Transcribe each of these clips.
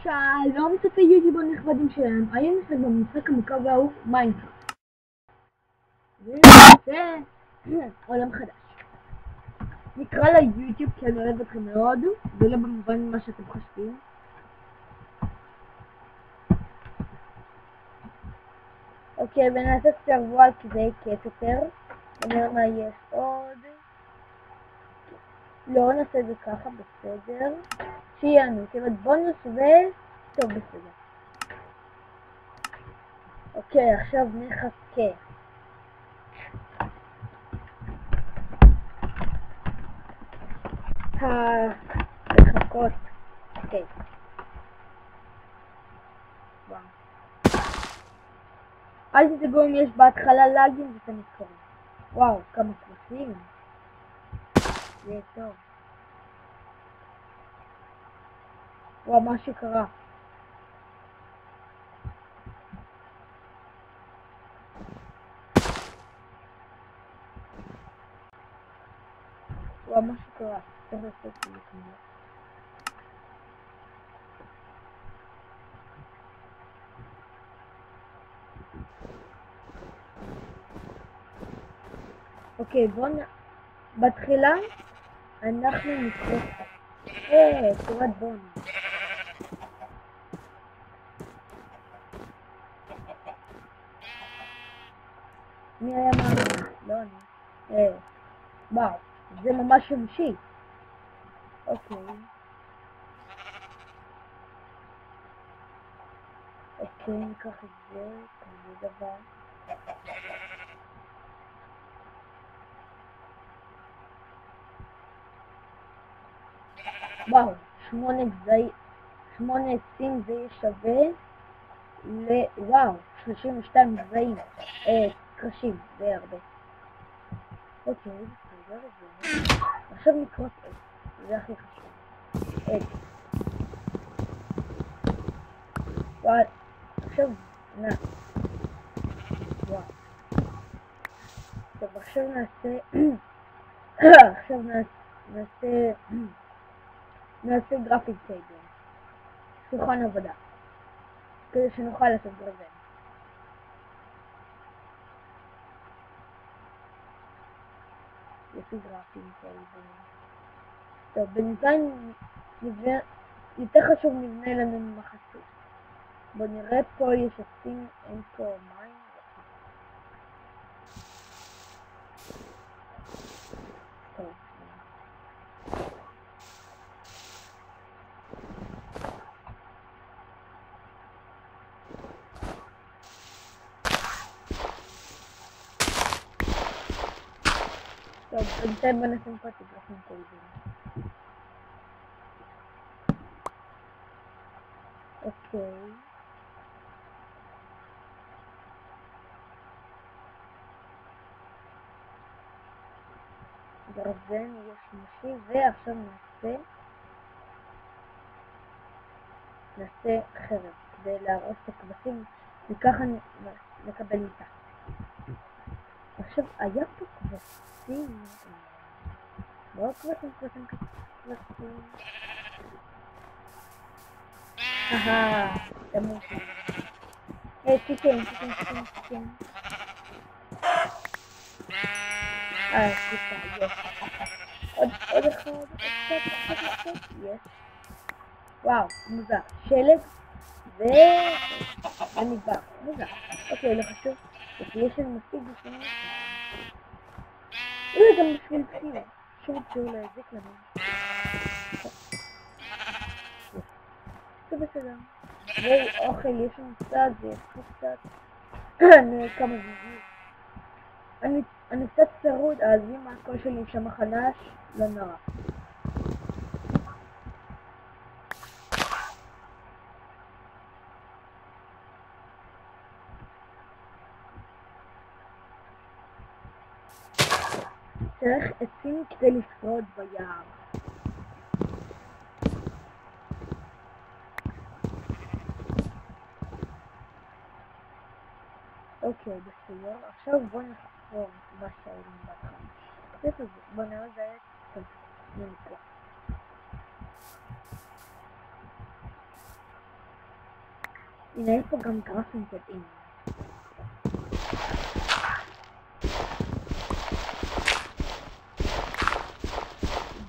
שלום צופי יוטיוב הנכבדים שלהם, היום נשחק במשחק המוכר והאהוב מיינקראפט. זה עולם חדש. נקרא ליוטיוב כי אני אוהב אתכם מאוד, ולא במובן ממה שאתם חושבים. אוקיי, ונעשה סרווייל כי זה יהיה כיף יותר. נראה מה יש עוד. לא נעשה את זה ככה, בסדר. שיענו, כמעט בונוס טוב, בסדר. אוקיי, עכשיו נחכה. לחכות. אוקיי. אל תדאגו אם יש בהתחלה לאגים וזה מתקרב. וואו, כמה קלפים. זה יהיה טוב. וואו, מה שקרה. וואו, מה שקרה. צריך לעשות את זה כמובן. אוקיי, בתחילה אנחנו נקרא צורת בונוס. מי היה מאמין? לא אני. וואו, זה ממש שמשי. אוקיי. אוקיי, ניקח את זה, כזה דבר. וואו, 8 עצים זה שווה וואו, 32 גזעים, קרשים, זה הרבה. אוקיי, בסדר, זה עכשיו נקרות עץ, זה הכי חשוב. עץ. וואו, עכשיו, וואו. טוב, עכשיו נעשה, נעשה גרפיק טייבל. שולחן עבודה. כדי שנוכל לעשות גרזן. לפי גרפיק טייבל. טוב, בינתיים יותר חשוב נבנה לנו מחסות. בוא נראה פה יש עצים, אין פה מים. טוב. טוב, בינתיים בוא נשים פה את הגרפים טייבל. אוקיי. גרזן יש משי, ועכשיו נעשה חרב כדי להרוס את הכבשים, וככה נקבל מיטה. עכשיו היה פה כבשים, לא כבשים. תמותי. צ'יקן. סליחה, יש. עוד אחד, יש. וואו, מוזר. שלג ומדבר. מוזר. אוקיי, לא חשוב. יש לנו מספיק בשביל זה גם בשביל בחירה. שום ציור להזיק לנו. זה בסדר. ואוכל, יש לנו קצת, זה קצת. כמה זיזים. אני קצת צרוד, אז אם הקול שלי שם חלש, לא נורא. צריך עצים כדי לשרוד ביער. אוקיי, בסדר. עכשיו בוא נחפור מה שהיינו בהתחלה. בוא נראה את זה. טוב, נמכור. הנה, יש פה גם גרפים טבעיים.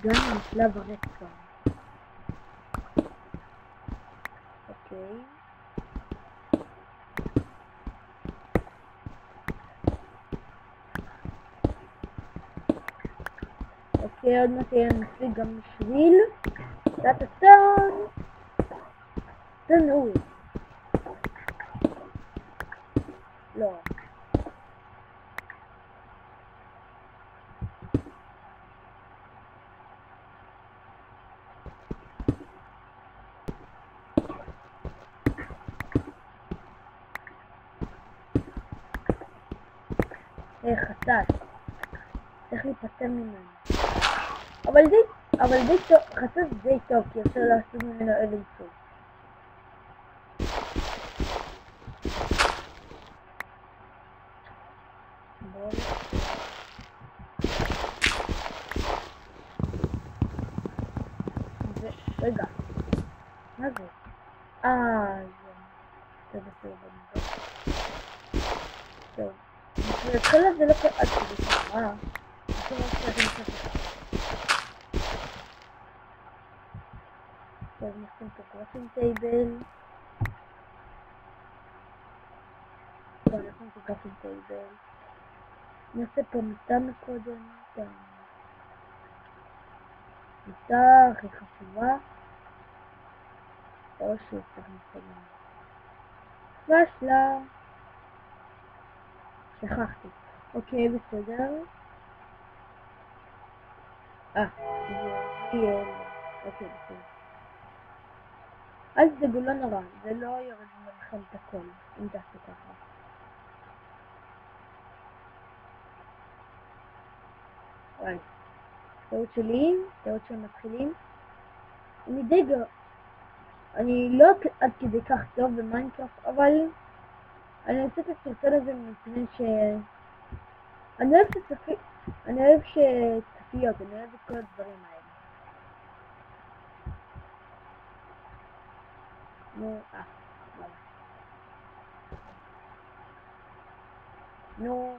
הגענו לשלב הרדסטון. אוקיי. אוקיי, עוד מעט יהיה נשיג גם שביל. טה-טה-טן! תנור. לא. חצץ. צריך להיפטר ממנו. אבל די טוב, חצץ די טוב, כי אפשר לעשות ממנו אבן צור. רגע. מה זה? זה בסדר. טוב. בהתחלה זה לא עד כדי ככה. עכשיו אני חושבת ככה. טוב, נשים את הגרפים טייבל. טוב, נשים את הגרפים טייבל. נעשה פה מיטה מקודם. מיטה הכי חשובה. או שצריך מסתגן. ושלה. שכחתי. אוקיי, בסדר. זה יהיה... אוקיי, בסדר. אז זה לא נורא, זה לא יורד מלחם את הכל, אם תעשו ככה. וואי. טעות שלי, טעות שמתחילים. אני לא עד כדי כך טוב במיינקראפט, אבל אני עושה את הסרטון הזה מפני ש... אני אוהב שצפיות, אני אוהב את כל הדברים האלה. נו, נו,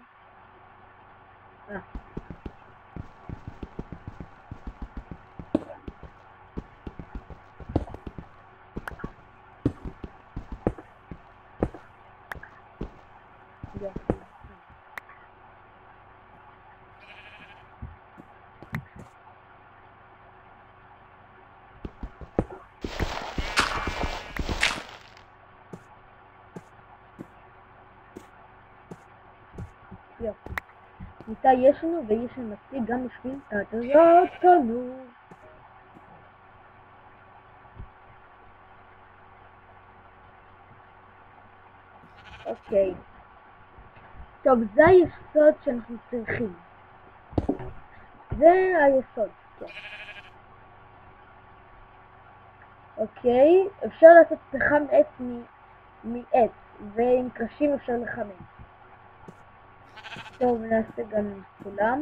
יופי. מיטה יש לנו ויש לנו מספיק גם בשביל תעתרות תנור. אוקיי. טוב, זה היסוד שאנחנו צריכים. זה היסוד, כן. אוקיי, אפשר לעשות פחם עץ מעץ, ועם קרשים אפשר לחמם. טוב, נעשה גם סולם.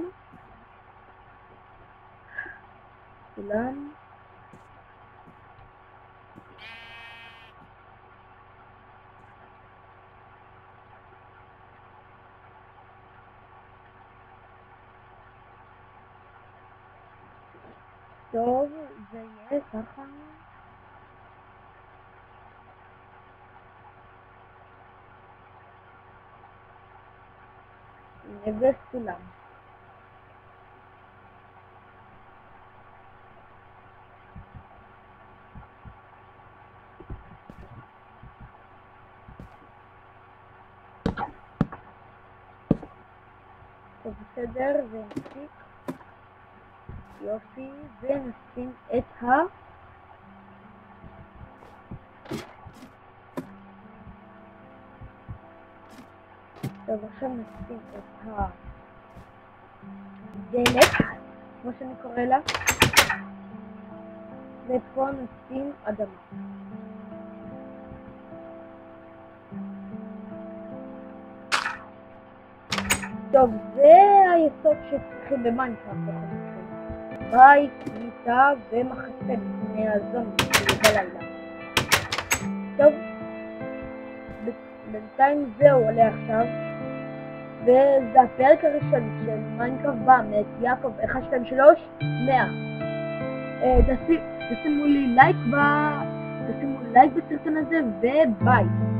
טוב, זה יהיה ככה. נביא סולם. טוב, בסדר, זה מספיק. יופי, ונשים את טוב, עכשיו נשים את הדלק, כמו שאני קורא לה, ופה נשים אדמה. טוב, זה היסוד שצריכים במיינקראפט בכל מקרה. בית, מיטה ומחסה בפני הזומבים בלילה. טוב, בינתיים זהו עולה עכשיו, וזה הפרק הראשון של מיינקראפט באמת, יעקב 123 100. תשימו לי לייק בסרטון הזה, וביי.